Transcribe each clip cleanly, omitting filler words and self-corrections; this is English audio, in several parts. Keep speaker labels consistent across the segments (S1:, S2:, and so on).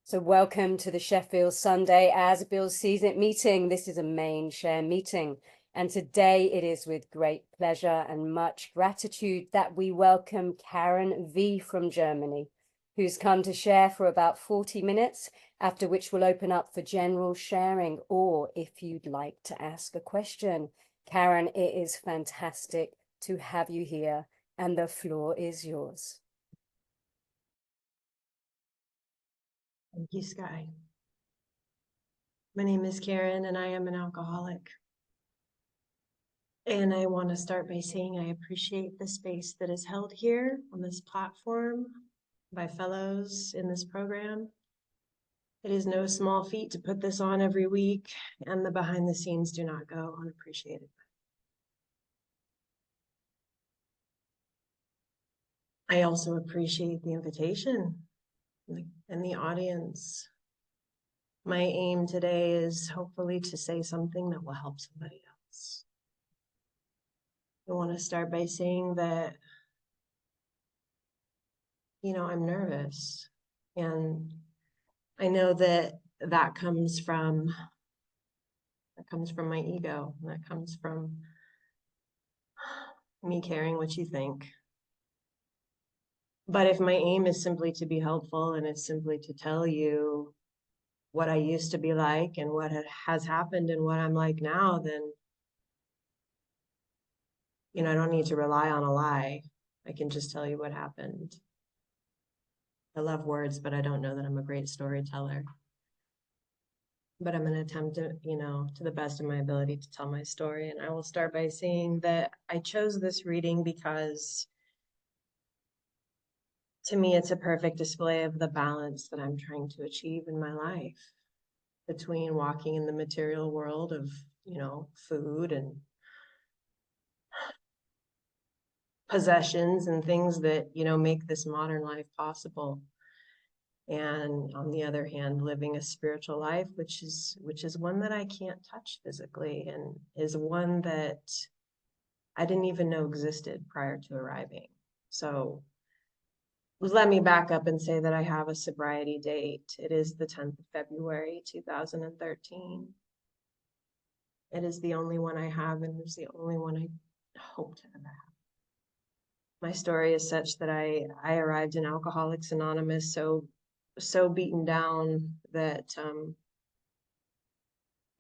S1: So welcome to the Sheffield Sunday as Bill sees it meeting. This is a main share meeting. And today it is with great pleasure and much gratitude that we welcome Karen V from Germany, who's come to share for about 40 minutes, after which we'll open up for general sharing, or if you'd like to ask a question. Karen, it is fantastic to have you here, and the floor is yours.
S2: Thank you, Sky. My name is Karen, and I am an alcoholic. And I want to start by saying I appreciate the space that is held here on this platform by fellows in this program. It is no small feat to put this on every week, and the behind the scenes do not go unappreciated. I also appreciate the invitation and the audience. My aim today is hopefully to say something that will help somebody else. I want to start by saying that, I'm nervous, and I know that comes from my ego, and that comes from me caring what you think. But if my aim is simply to be helpful and it's simply to tell you what I used to be like and what has happened and what I'm like now, then, I don't need to rely on a lie. I can just tell you what happened. I love words, but I don't know that I'm a great storyteller. But I'm going to attempt to, to the best of my ability to tell my story. And I will start by saying that I chose this reading because to me, it's a perfect display of the balance that I'm trying to achieve in my life between walking in the material world of, food and possessions and things that, make this modern life possible. And on the other hand, living a spiritual life, which is one that I can't touch physically, and is one that I didn't even know existed prior to arriving. So let me back up and say that I have a sobriety date. It is the 10th of February, 2013. It is the only one I have, and it's the only one I hope to ever have. My story is such that I arrived in Alcoholics Anonymous so beaten down that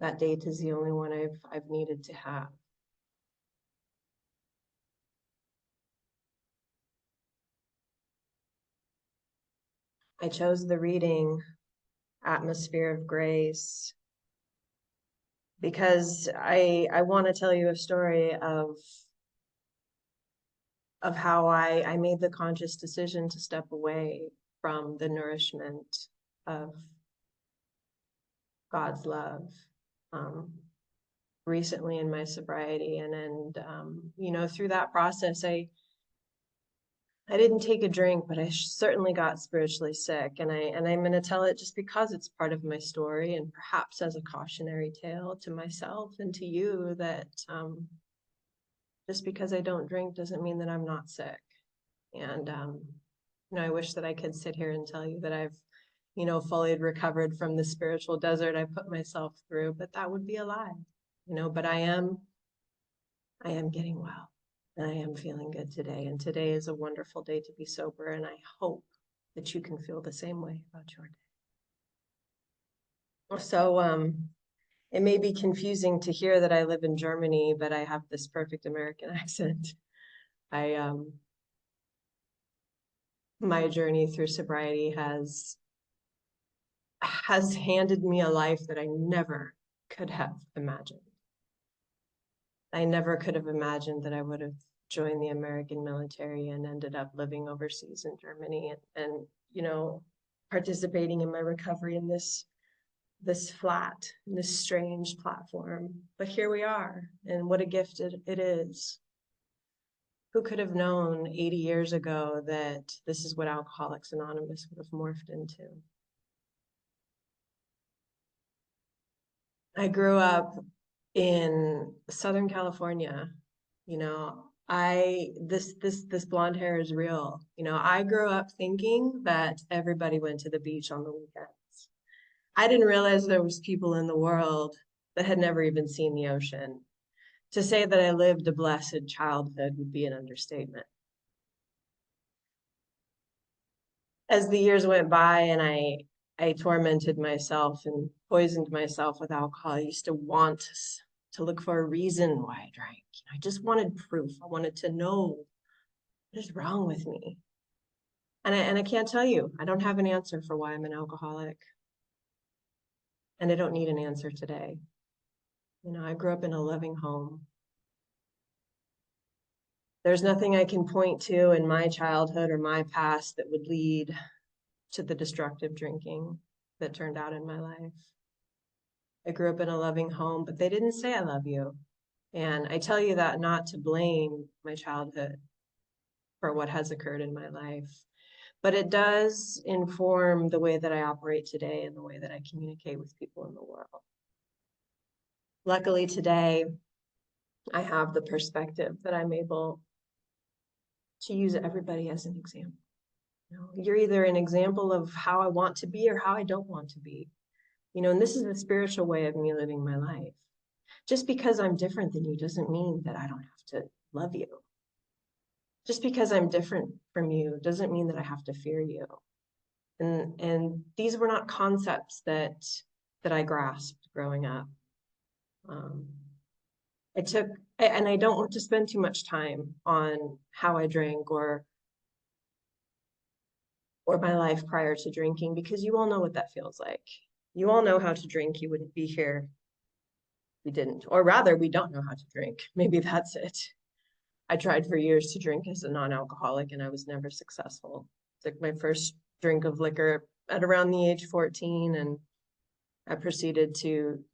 S2: that date is the only one I've needed to have. I chose the reading Atmosphere of Grace because I want to tell you a story of how I made the conscious decision to step away from the nourishment of God's love recently in my sobriety. And through that process, I didn't take a drink, but I certainly got spiritually sick. And I'm going to tell it just because it's part of my story, and perhaps as a cautionary tale to myself and to you that just because I don't drink doesn't mean that I'm not sick. And, I wish that I could sit here and tell you that I've, fully recovered from the spiritual desert I put myself through, but that would be a lie, but I am getting well. And I am feeling good today. And today is a wonderful day to be sober. And I hope that you can feel the same way about your day. So it may be confusing to hear that I live in Germany, but I have this perfect American accent. My journey through sobriety has handed me a life that I never could have imagined. I never could have imagined that I would have joined the American military and ended up living overseas in Germany and participating in my recovery in this strange platform. But here we are, and what a gift it is. Who could have known 80 years ago that this is what Alcoholics Anonymous would have morphed into? I grew up in Southern California. This blonde hair is real. I grew up thinking that everybody went to the beach on the weekends. I didn't realize there was people in the world that had never even seen the ocean. To say that I lived a blessed childhood would be an understatement. As the years went by and I tormented myself and poisoned myself with alcohol, I used to want to look for a reason why I drank. I just wanted proof. I wanted to know what is wrong with me. And I can't tell you, I don't have an answer for why I'm an alcoholic. And I don't need an answer today. I grew up in a loving home. There's nothing I can point to in my childhood or my past that would lead to the destructive drinking that turned out in my life. I grew up in a loving home, but they didn't say I love you. And I tell you that not to blame my childhood for what has occurred in my life, but it does inform the way that I operate today and the way that I communicate with people in the world. Luckily today, I have the perspective that I'm able to use everybody as an example. You're either an example of how I want to be or how I don't want to be. And this is the spiritual way of me living my life. Just because I'm different than you doesn't mean that I don't have to love you. Just because I'm different from you doesn't mean that I have to fear you. And these were not concepts that I grasped growing up. I don't want to spend too much time on how I drank or my life prior to drinking, because you all know what that feels like. You all know how to drink. You wouldn't be here. We didn't, or rather, we don't know how to drink. Maybe that's it. I tried for years to drink as a non-alcoholic and I was never successful. Took my first drink of liquor at around the age 14 and I proceeded to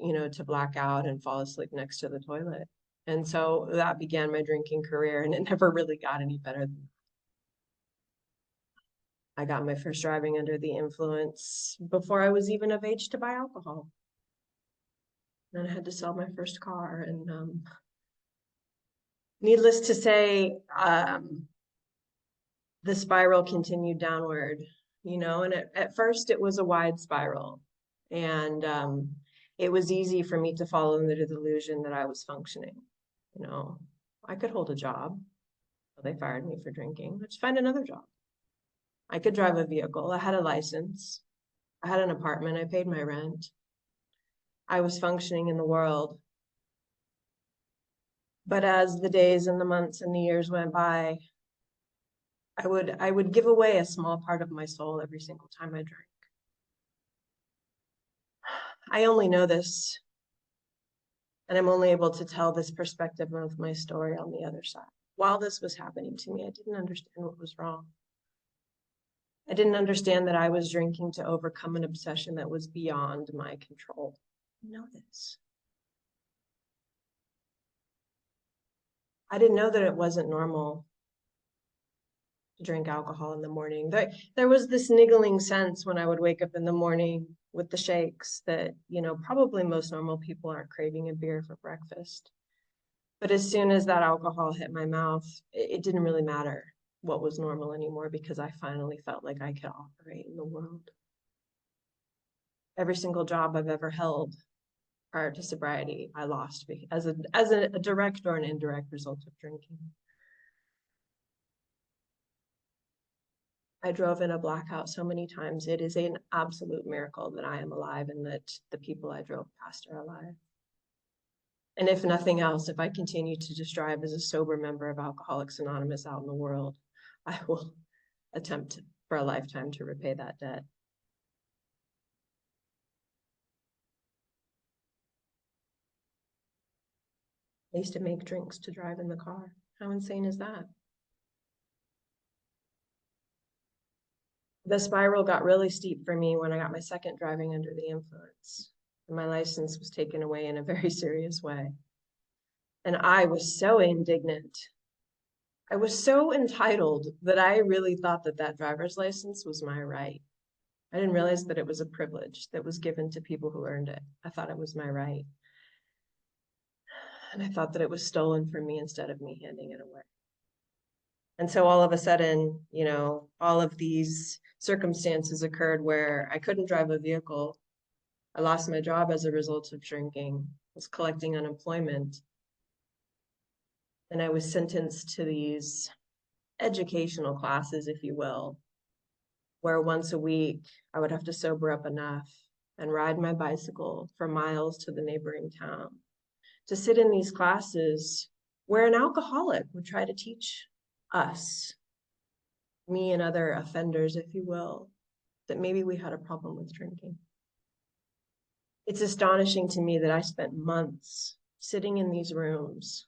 S2: black out and fall asleep next to the toilet. And so that began my drinking career, and it never really got any better than that. I got my first driving under the influence before I was even of age to buy alcohol. And I had to sell my first car. And needless to say, the spiral continued downward, and at first it was a wide spiral. And it was easy for me to fall under the delusion that I was functioning. I could hold a job. They fired me for drinking. Let's find another job. I could drive a vehicle. I had a license. I had an apartment. I paid my rent. I was functioning in the world. But as the days and the months and the years went by, I would give away a small part of my soul every single time I drank. I only know this, and I'm only able to tell this perspective of my story on the other side. While this was happening to me, I didn't understand what was wrong. I didn't understand that I was drinking to overcome an obsession that was beyond my control. I know this. I didn't know that it wasn't normal to drink alcohol in the morning. There was this niggling sense when I would wake up in the morning with the shakes that, probably most normal people aren't craving a beer for breakfast. But as soon as that alcohol hit my mouth, it didn't really matter what was normal anymore, because I finally felt like I could operate in the world. Every single job I've ever held prior to sobriety, I lost as a direct or an indirect result of drinking. I drove in a blackout so many times. It is an absolute miracle that I am alive and that the people I drove past are alive. And if nothing else, if I continue to just drive as a sober member of Alcoholics Anonymous out in the world, I will attempt for a lifetime to repay that debt. I used to make drinks to drive in the car. How insane is that? The spiral got really steep for me when I got my second driving under the influence. And my license was taken away in a very serious way. And I was so indignant. I was so entitled that I really thought that driver's license was my right. I didn't realize that it was a privilege that was given to people who earned it. I thought it was my right. And I thought that it was stolen from me instead of me handing it away. And so all of a sudden, all of these circumstances occurred where I couldn't drive a vehicle I lost my job as a result of drinking, was collecting unemployment. And I was sentenced to these educational classes, if you will, where once a week I would have to sober up enough and ride my bicycle for miles to the neighboring town to sit in these classes where an alcoholic would try to teach us, me and other offenders, if you will, that maybe we had a problem with drinking. It's astonishing to me that I spent months sitting in these rooms,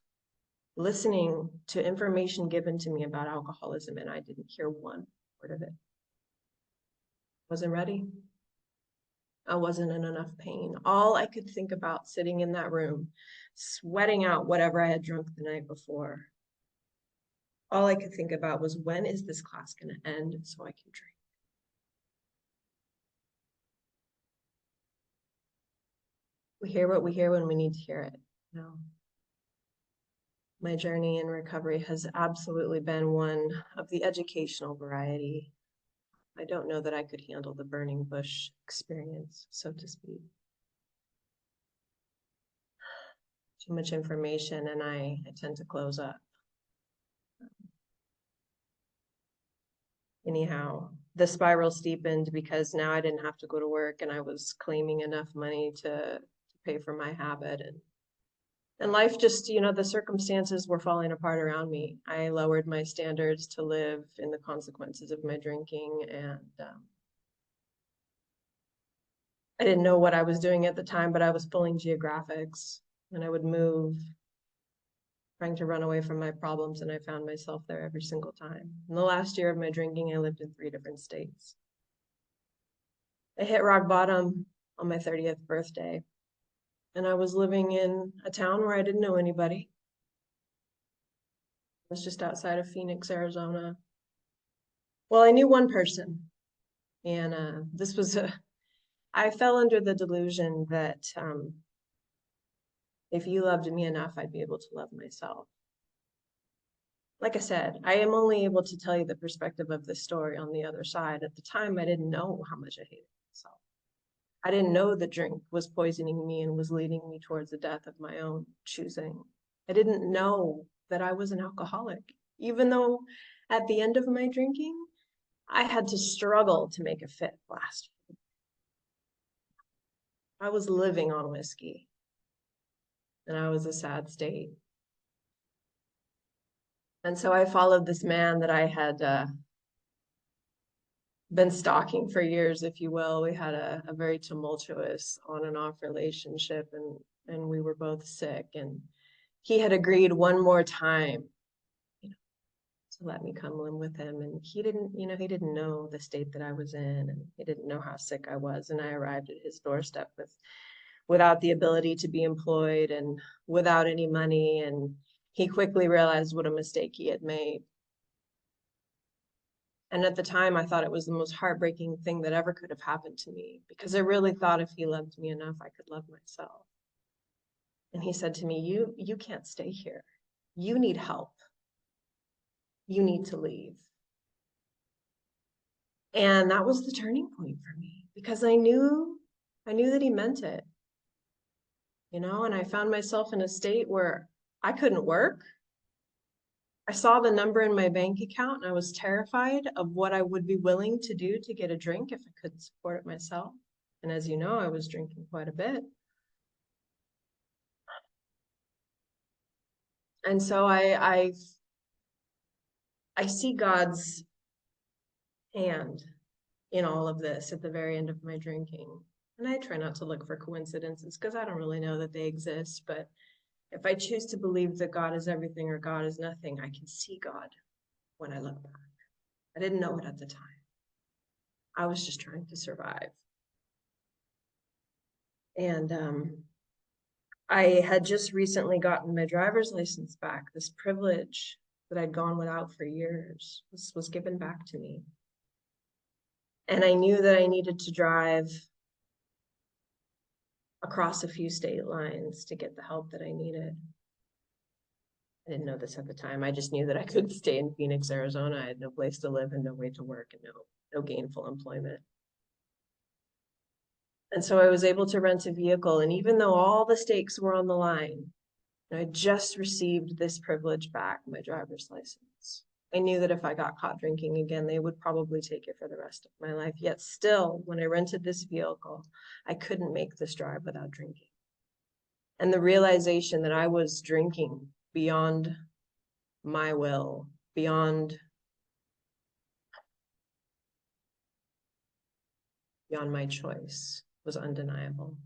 S2: listening to information given to me about alcoholism, and I didn't hear one word of it. Wasn't ready. I wasn't in enough pain. All I could think about sitting in that room, sweating out whatever I had drunk the night before, all I could think about was, when is this class going to end so I can drink? We hear what we hear when we need to hear it. No. My journey in recovery has absolutely been one of the educational variety. I don't know that I could handle the burning bush experience, so to speak. Too much information, and I tend to close up. Anyhow, the spiral steepened because now I didn't have to go to work, and I was claiming enough money to pay for my habit, and life just, the circumstances were falling apart around me. I lowered my standards to live in the consequences of my drinking, and I didn't know what I was doing at the time, but I was pulling geographics, and I would move, trying to run away from my problems, and I found myself there every single time. In the last year of my drinking, I lived in 3 different states. I hit rock bottom on my 30th birthday, and I was living in a town where I didn't know anybody. I was just outside of Phoenix, Arizona. Well, I knew one person, and I fell under the delusion that if you loved me enough, I'd be able to love myself. Like I said, I am only able to tell you the perspective of the story on the other side. At the time, I didn't know how much I hated myself. I didn't know the drink was poisoning me and was leading me towards the death of my own choosing. I didn't know that I was an alcoholic, even though at the end of my drinking, I had to struggle to make a fit last week. I was living on whiskey, and I was a sad state. And so I followed this man that I had been stalking for years, if you will. We had a very tumultuous on and off relationship, and we were both sick. And he had agreed one more time, to let me come live with him. And he didn't know the state that I was in, and he didn't know how sick I was. And I arrived at his doorstep without the ability to be employed and without any money. And he quickly realized what a mistake he had made. And at the time, I thought it was the most heartbreaking thing that ever could have happened to me, because I really thought if he loved me enough, I could love myself. And he said to me, you can't stay here. You need help. You need to leave. And that was the turning point for me, because I knew that he meant it, and I found myself in a state where I couldn't work. I saw the number in my bank account, and I was terrified of what I would be willing to do to get a drink if I couldn't support it myself. And as you know, I was drinking quite a bit. And so I see God's hand in all of this at the very end of my drinking. And I try not to look for coincidences, because I don't really know that they exist. But if I choose to believe that God is everything or God is nothing, I can see God when I look back. I didn't know it at the time. I was just trying to survive. And I had just recently gotten my driver's license back. This privilege that I'd gone without for years was given back to me. And I knew that I needed to drive across a few state lines to get the help that I needed. I didn't know this at the time. I just knew that I couldn't stay in Phoenix, Arizona. I had no place to live and no way to work and no gainful employment. And so I was able to rent a vehicle. And even though all the stakes were on the line, and I just received this privilege back, my driver's license, I knew that if I got caught drinking again, they would probably take it for the rest of my life. Yet still, when I rented this vehicle, I couldn't make this drive without drinking. And the realization that I was drinking beyond my will, beyond my choice, was undeniable.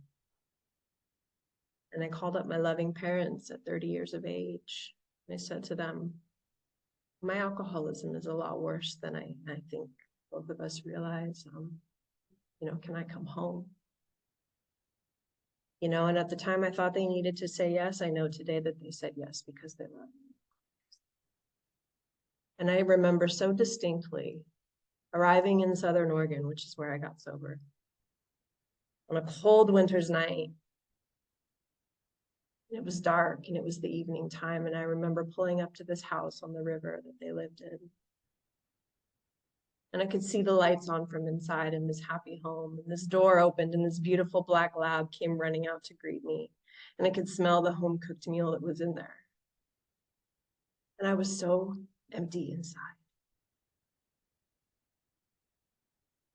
S2: And I called up my loving parents at 30 years of age. And I said to them, my alcoholism is a lot worse than I think both of us realize. Can I come home? And at the time I thought they needed to say yes. I know today that they said yes because they love me. And I remember so distinctly arriving in Southern Oregon, which is where I got sober, on a cold winter's night. It was dark and it was the evening time. And I remember pulling up to this house on the river that they lived in. And I could see the lights on from inside in this happy home. And this door opened and this beautiful black lab came running out to greet me. And I could smell the home cooked meal that was in there. And I was so empty inside.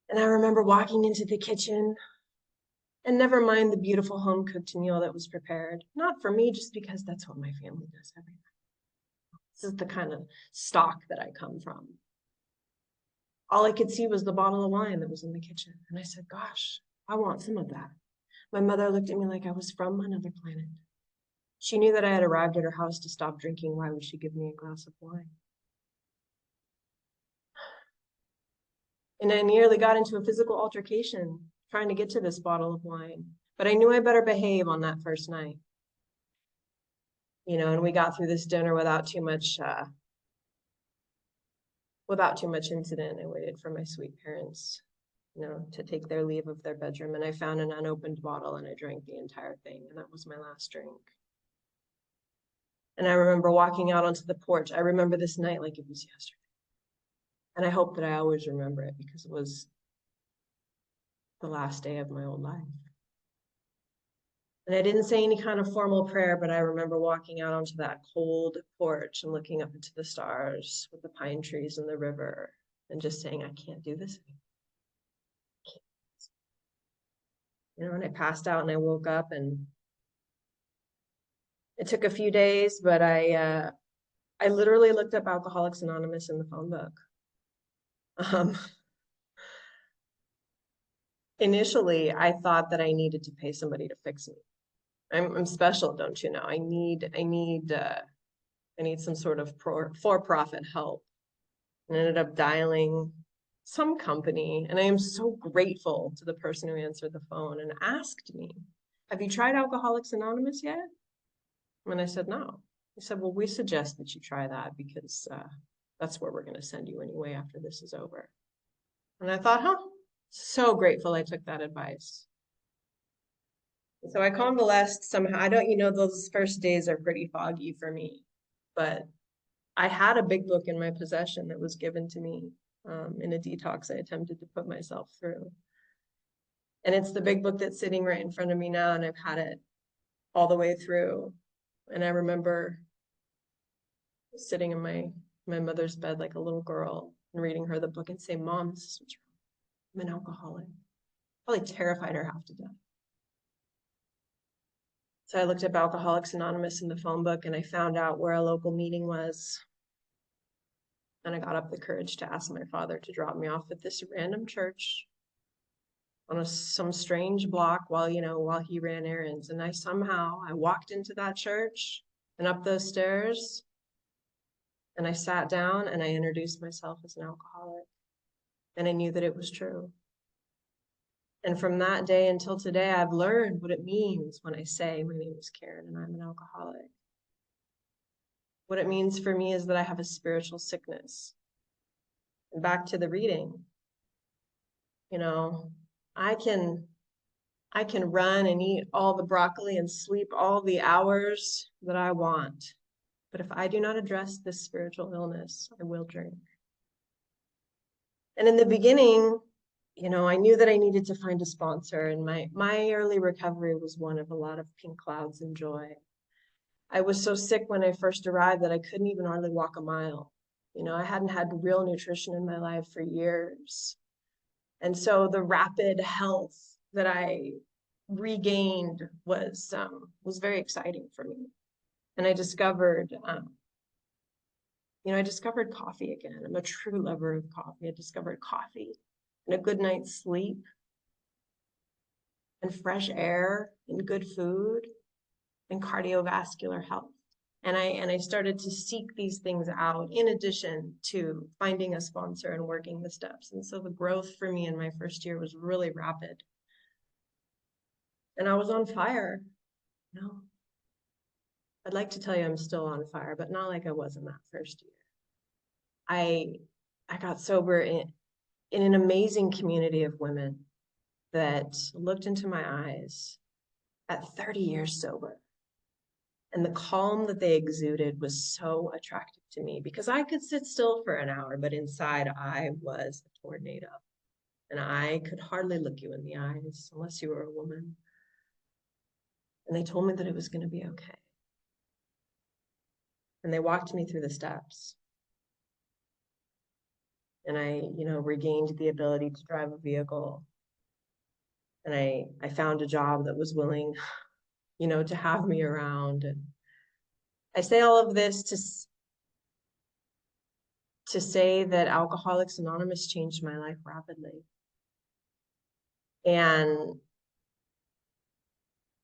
S2: And I remember walking into the kitchen, and never mind the beautiful home cooked meal that was prepared. Not for me, just because that's what my family does every night. This is the kind of stock that I come from. All I could see was the bottle of wine that was in the kitchen. And I said, gosh, I want some of that. My mother looked at me like I was from another planet. She knew that I had arrived at her house to stop drinking. Why would she give me a glass of wine? And I nearly got into a physical altercation trying to get to this bottle of wine. But I knew I better behave on that first night. And we got through this dinner without too much incident. I waited for my sweet parents, to take their leave of their bedroom. And I found an unopened bottle and I drank the entire thing. And that was my last drink. And I remember walking out onto the porch. I remember this night like it was yesterday. And I hope that I always remember it because it was the last day of my old life. And I didn't say any kind of formal prayer, but I remember walking out onto that cold porch and looking up into the stars with the pine trees and the river and just saying, I can't do this anymore. And I passed out and I woke up, and it took a few days, but I literally looked up Alcoholics Anonymous in the phone book. Initially, I thought that I needed to pay somebody to fix me. I'm special, don't you know? I need some sort of for-profit help. And I ended up dialing some company, and I am so grateful to the person who answered the phone and asked me, have you tried Alcoholics Anonymous yet? And I said, no. He said, well, we suggest that you try that because that's where we're going to send you anyway after this is over. And I thought, so grateful I took that advice. So I convalesced somehow. I don't, those first days are pretty foggy for me, but I had a big book in my possession that was given to me in a detox I attempted to put myself through. And it's the big book that's sitting right in front of me now, and I've had it all the way through. And I remember sitting in my mother's bed like a little girl and reading her the book and saying, Mom, this is what's wrong. I'm an alcoholic. Probably terrified her half to death. So I looked up Alcoholics Anonymous in the phone book, and I found out where a local meeting was. And I got up the courage to ask my father to drop me off at this random church on some strange block while he ran errands. And I walked into that church and up those stairs, and I sat down and I introduced myself as an alcoholic. And I knew that it was true. And from that day until today, I've learned what it means when I say my name is Karen and I'm an alcoholic. What it means for me is that I have a spiritual sickness. And back to the reading, I can run and eat all the broccoli and sleep all the hours that I want. But if I do not address this spiritual illness, I will drink. And in the beginning, you know, I knew that I needed to find a sponsor, and my early recovery was one of a lot of pink clouds and joy. I was so sick when I first arrived that I couldn't even hardly walk a mile. You know, I hadn't had real nutrition in my life for years. And so the rapid health that I regained was very exciting for me. And I discovered, I discovered coffee again. I'm a true lover of coffee. I discovered coffee and a good night's sleep and fresh air and good food and cardiovascular health. And I started to seek these things out in addition to finding a sponsor and working the steps. And so the growth for me in my first year was really rapid. And I was on fire. You know, I'd like to tell you I'm still on fire, but not like I was in that first year. I got sober in an amazing community of women that looked into my eyes at 30 years sober. And the calm that they exuded was so attractive to me because I could sit still for an hour, but inside I was a tornado. And I could hardly look you in the eyes unless you were a woman. And they told me that it was going to be okay. And they walked me through the steps. And I, regained the ability to drive a vehicle. And I found a job that was willing, to have me around. And I say all of this to say that Alcoholics Anonymous changed my life rapidly. And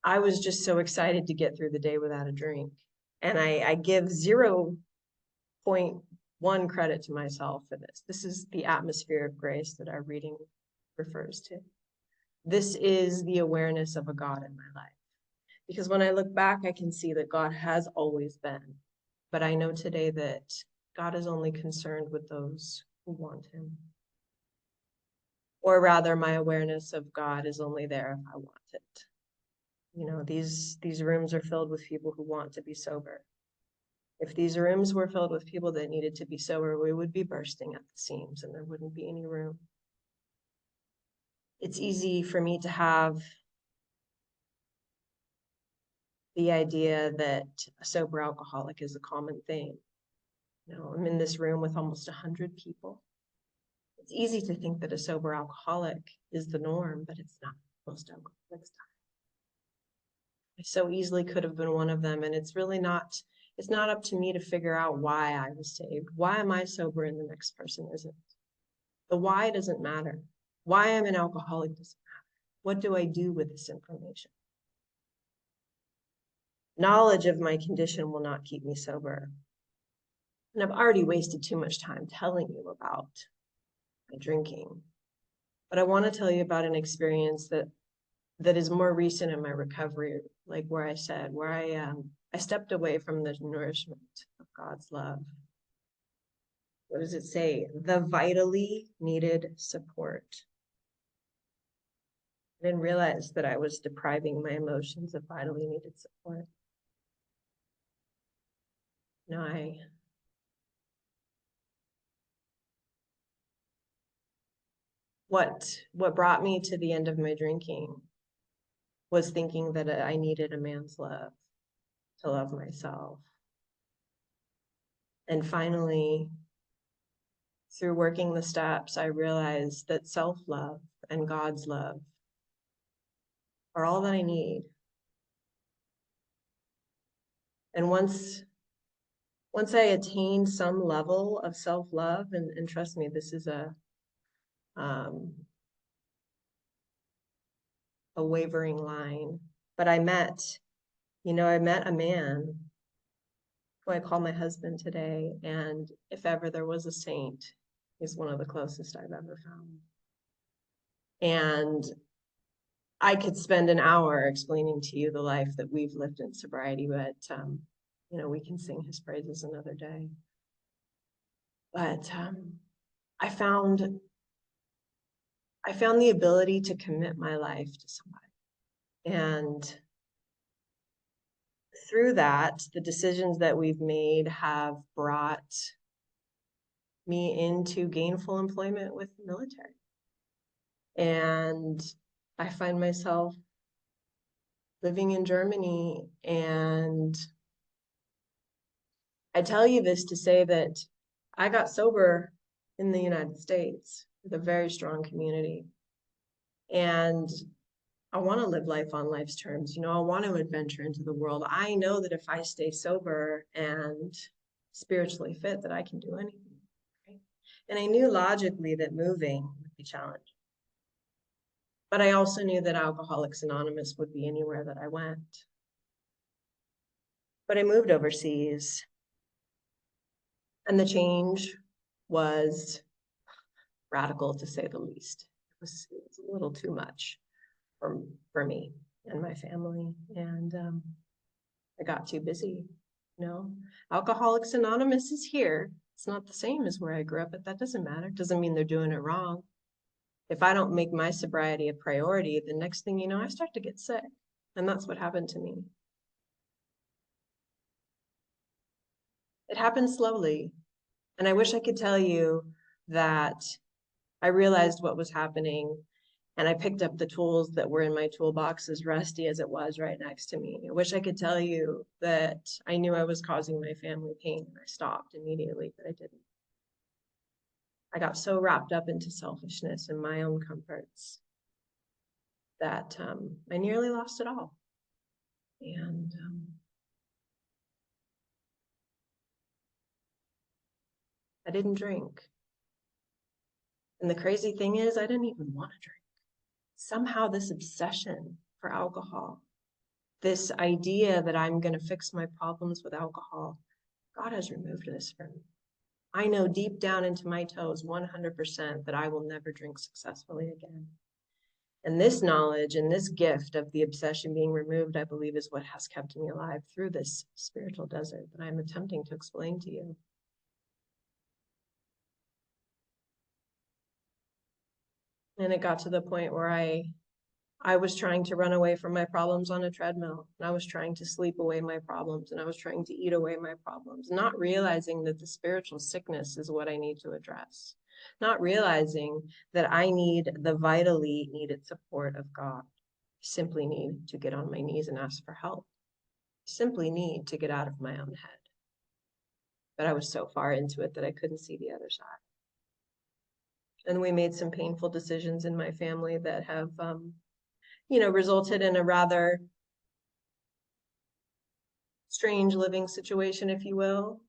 S2: I was just so excited to get through the day without a drink. And I give 0.1 credit to myself for this. This is the atmosphere of grace that our reading refers to. This is the awareness of a God in my life. Because when I look back, I can see that God has always been. But I know today that God is only concerned with those who want him. Or rather, my awareness of God is only there if I want it. These rooms are filled with people who want to be sober. If these rooms were filled with people that needed to be sober, we would be bursting at the seams and there wouldn't be any room. It's easy for me to have the idea that a sober alcoholic is a common thing. I'm in this room with almost 100 people. It's easy to think that a sober alcoholic is the norm, but it's not. Most alcoholics die. I so easily could have been one of them, and it's not up to me to figure out why I was saved. Why am I sober and the next person isn't? The why doesn't matter. Why I'm an alcoholic doesn't matter. What do I do with this information? Knowledge of my condition will not keep me sober. And I've already wasted too much time telling you about my drinking. But I want to tell you about an experience that is more recent in my recovery, like where I stepped away from the nourishment of God's love. What does it say? The vitally needed support. I didn't realize that I was depriving my emotions of vitally needed support. What brought me to the end of my drinking was thinking that I needed a man's love to love myself. And finally, through working the steps, I realized that self-love and God's love are all that I need. And once I attained some level of self-love, and trust me, this is a wavering line, but I met a man who I call my husband today, and if ever there was a saint, he's one of the closest I've ever found. And I could spend an hour explaining to you the life that we've lived in sobriety, but we can sing his praises another day. But I found the ability to commit my life to somebody. And through that, the decisions that we've made have brought me into gainful employment with the military. And I find myself living in Germany, and I tell you this to say that I got sober in the United States with a very strong community. And I want to live life on life's terms. You know, I want to adventure into the world. I know that if I stay sober and spiritually fit, that I can do anything. Right? And I knew logically that moving would be challenging. But I also knew that Alcoholics Anonymous would be anywhere that I went. But I moved overseas, and the change was radical, to say the least. It was a little too much for me and my family, and I got too busy. You know, Alcoholics Anonymous is here. It's not the same as where I grew up, but that doesn't matter. It doesn't mean they're doing it wrong. If I don't make my sobriety a priority, the next thing you know, I start to get sick, and that's what happened to me. It happened slowly, and I wish I could tell you that I realized what was happening and I picked up the tools that were in my toolbox, as rusty as it was, right next to me. I wish I could tell you that I knew I was causing my family pain and I stopped immediately, but I didn't. I got so wrapped up into selfishness and my own comforts that I nearly lost it all. And I didn't drink. And the crazy thing is, I didn't even want to drink. Somehow this obsession for alcohol, this idea that I'm going to fix my problems with alcohol, God has removed this from me. I know deep down into my toes 100% that I will never drink successfully again. And this knowledge and this gift of the obsession being removed, I believe, is what has kept me alive through this spiritual desert that I'm attempting to explain to you. And it got to the point where I was trying to run away from my problems on a treadmill, and I was trying to sleep away my problems, and I was trying to eat away my problems, not realizing that the spiritual sickness is what I need to address, not realizing that I need the vitally needed support of God. I simply need to get on my knees and ask for help. I simply need to get out of my own head. But I was so far into it that I couldn't see the other side. And we made some painful decisions in my family that have resulted in a rather strange living situation, if you will,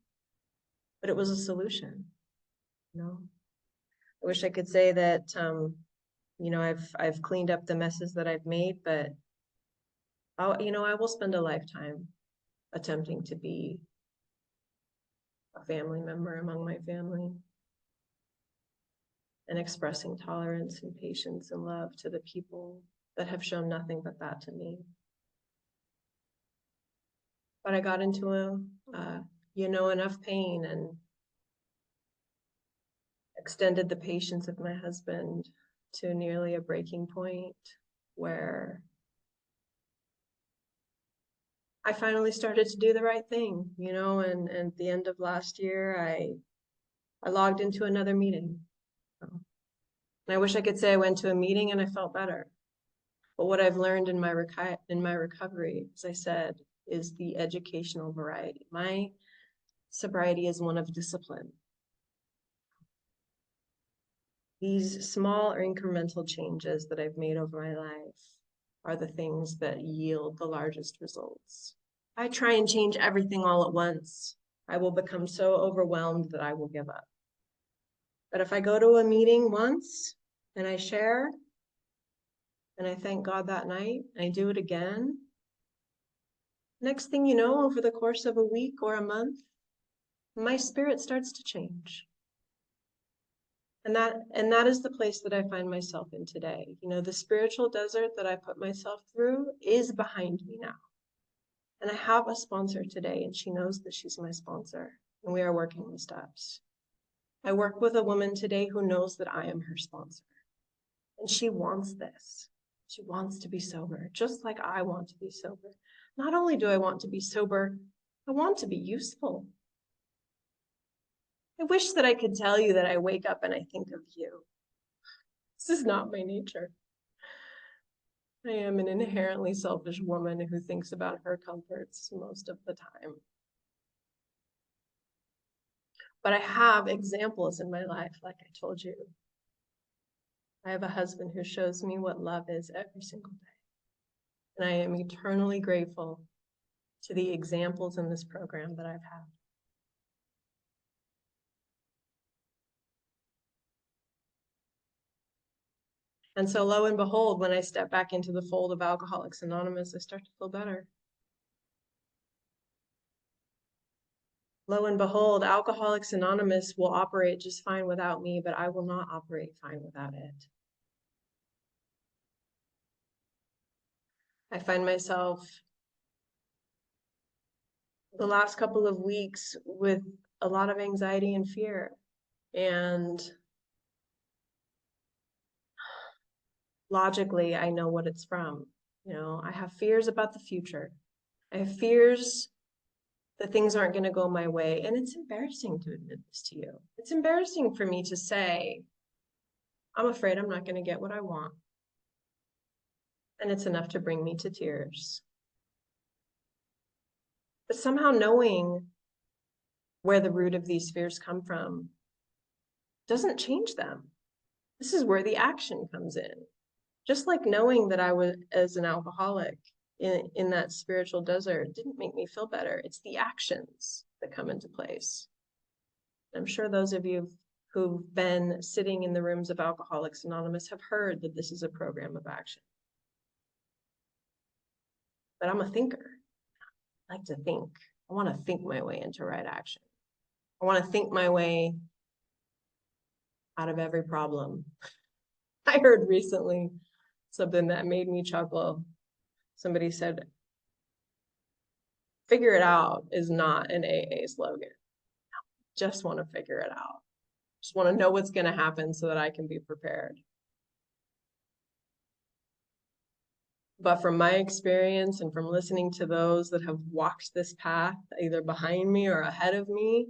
S2: but it was a solution. I wish I could say that, I've cleaned up the messes that I've made, but I will spend a lifetime attempting to be a family member among my family and expressing tolerance and patience and love to the people that have shown nothing but that to me. But I got into enough pain and extended the patience of my husband to nearly a breaking point where I finally started to do the right thing, and at the end of last year, I logged into another meeting. And I wish I could say I went to a meeting and I felt better. But what I've learned in my recovery, as I said, is the educational variety. My sobriety is one of discipline. These small or incremental changes that I've made over my life are the things that yield the largest results. I try and change everything all at once. I will become so overwhelmed that I will give up. But if I go to a meeting once and I share and I thank God that night, I do it again. Next thing you know, over the course of a week or a month, my spirit starts to change. And that is the place that I find myself in today. The spiritual desert that I put myself through is behind me now. And I have a sponsor today, and she knows that she's my sponsor, and we are working the steps. I work with a woman today who knows that I am her sponsor, and she wants this. She wants to be sober, just like I want to be sober. Not only do I want to be sober, I want to be useful. I wish that I could tell you that I wake up and I think of you. This is not my nature. I am an inherently selfish woman who thinks about her comforts most of the time. But I have examples in my life, like I told you. I have a husband who shows me what love is every single day. And I am eternally grateful to the examples in this program that I've had. And so lo and behold, when I step back into the fold of Alcoholics Anonymous, I start to feel better. Lo and behold, Alcoholics Anonymous will operate just fine without me, but I will not operate fine without it. I find myself the last couple of weeks with a lot of anxiety and fear. And logically, I know what it's from. You know, I have fears about the future. I have fears that things aren't going to go my way. And it's embarrassing to admit this to you. It's embarrassing for me to say, I'm afraid I'm not going to get what I want. And it's enough to bring me to tears. But somehow knowing where the root of these fears come from doesn't change them. This is where the action comes in. Just like knowing that I was as an alcoholic in that spiritual desert didn't make me feel better. It's the actions that come into place. I'm sure those of you who've been sitting in the rooms of Alcoholics Anonymous have heard that this is a program of action. But I'm a thinker. I like to think. I want to think my way into right action. I want to think my way out of every problem. I heard recently something that made me chuckle. Somebody said, figure it out is not an AA slogan. Just want to figure it out. Just want to know what's going to happen so that I can be prepared. But from my experience and from listening to those that have walked this path, either behind me or ahead of me,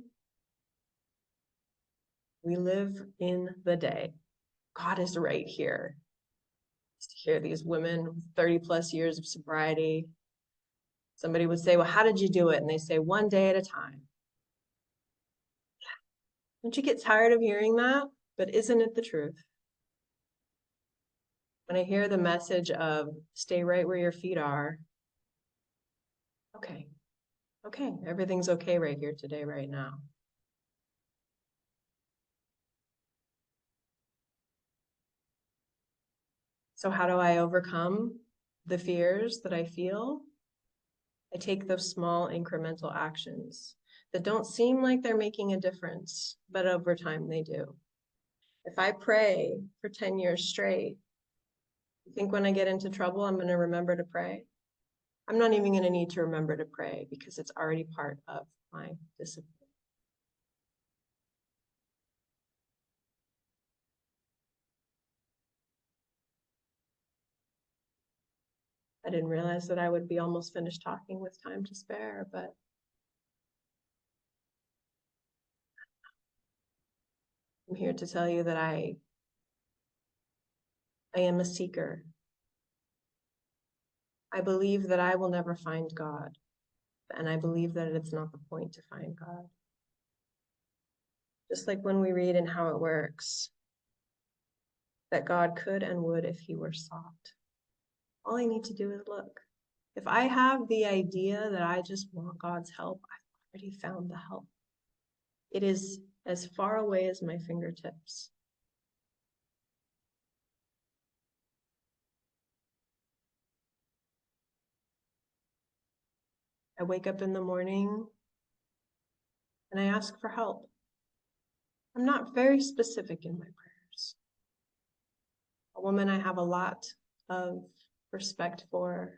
S2: we live in the day. God is right here. To hear these women with 30 plus years of sobriety. Somebody would say, well, how did you do it? And they say, one day at a time. Don't you get tired of hearing that? But isn't it the truth? When I hear the message of stay right where your feet are, okay, everything's okay right here today, right now. So how do I overcome the fears that I feel? I take those small incremental actions that don't seem like they're making a difference, but over time they do. If I pray for 10 years straight, you think when I get into trouble, I'm going to remember to pray? I'm not even going to need to remember to pray because it's already part of my discipline. I didn't realize that I would be almost finished talking with time to spare, but I'm here to tell you that I am a seeker. I believe that I will never find God, and I believe that it's not the point to find God. Just like when we read in How It Works, that God could and would if he were sought. All I need to do is look. If I have the idea that I just want God's help, I've already found the help. It is as far away as my fingertips. I wake up in the morning and I ask for help. I'm not very specific in my prayers. A woman I have a lot of respect for,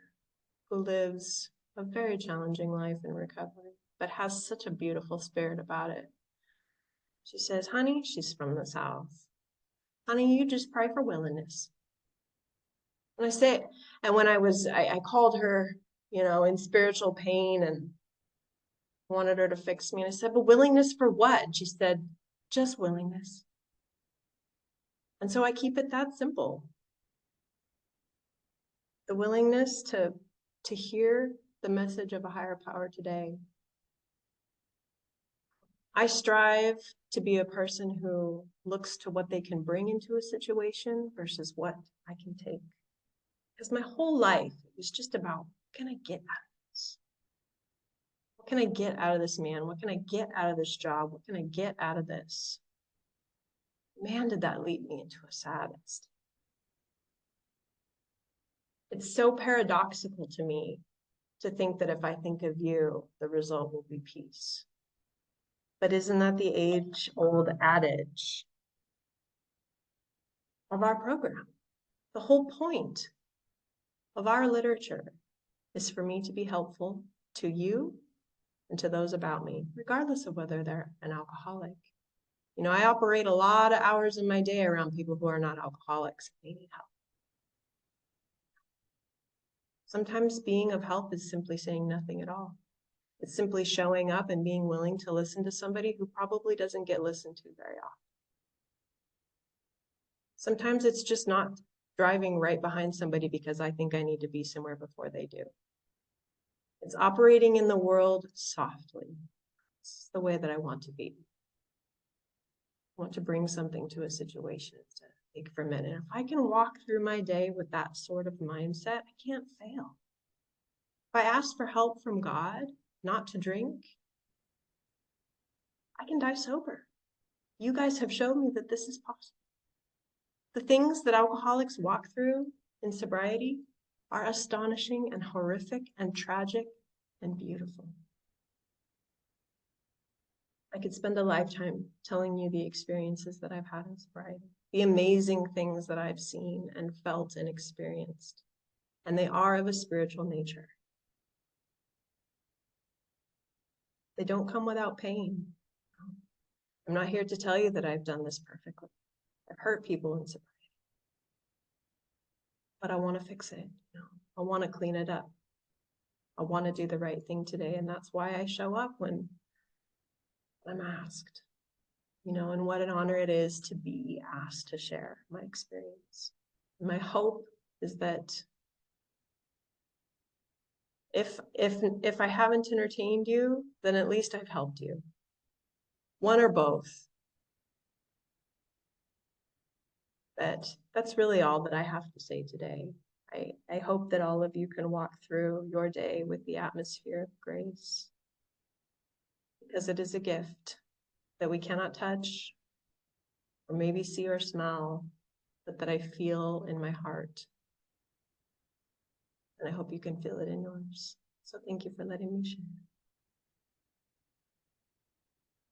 S2: who lives a very challenging life in recovery, but has such a beautiful spirit about it. She says, honey, she's from the South. Honey, you just pray for willingness. And I say, and when I called her, you know, in spiritual pain and wanted her to fix me. And I said, but willingness for what? And she said, just willingness. And so I keep it that simple. The willingness to hear the message of a higher power today. I strive to be a person who looks to what they can bring into a situation versus what I can take. Because my whole life was just about, what can I get out of this? What can I get out of this man? What can I get out of this job? What can I get out of this? Man, did that lead me into a sad state. It's so paradoxical to me to think that if I think of you, the result will be peace. But isn't that the age-old adage of our program? The whole point of our literature is for me to be helpful to you and to those about me, regardless of whether they're an alcoholic. You know, I operate a lot of hours in my day around people who are not alcoholics. They need help. Sometimes being of help is simply saying nothing at all. It's simply showing up and being willing to listen to somebody who probably doesn't get listened to very often. Sometimes it's just not driving right behind somebody because I think I need to be somewhere before they do. It's operating in the world softly. It's the way that I want to be. I want to bring something to a situation to take from it. And if I can walk through my day with that sort of mindset, I can't fail. If I ask for help from God not to drink, I can die sober. You guys have shown me that this is possible. The things that alcoholics walk through in sobriety are astonishing and horrific and tragic and beautiful. I could spend a lifetime telling you the experiences that I've had in sobriety, the amazing things that I've seen and felt and experienced, and they are of a spiritual nature. They don't come without pain. I'm not here to tell you that I've done this perfectly. I've hurt people in sobriety. But I want to fix it. You know? I want to clean it up. I want to do the right thing today. And that's why I show up when I'm asked. You know, and what an honor it is to be asked to share my experience. My hope is that if I haven't entertained you, then at least I've helped you. One or both. That's really all that I have to say today. I hope that all of you can walk through your day with the atmosphere of grace, because it is a gift that we cannot touch or maybe see or smell, but that I feel in my heart. And I hope you can feel it in yours. So thank you for letting me share.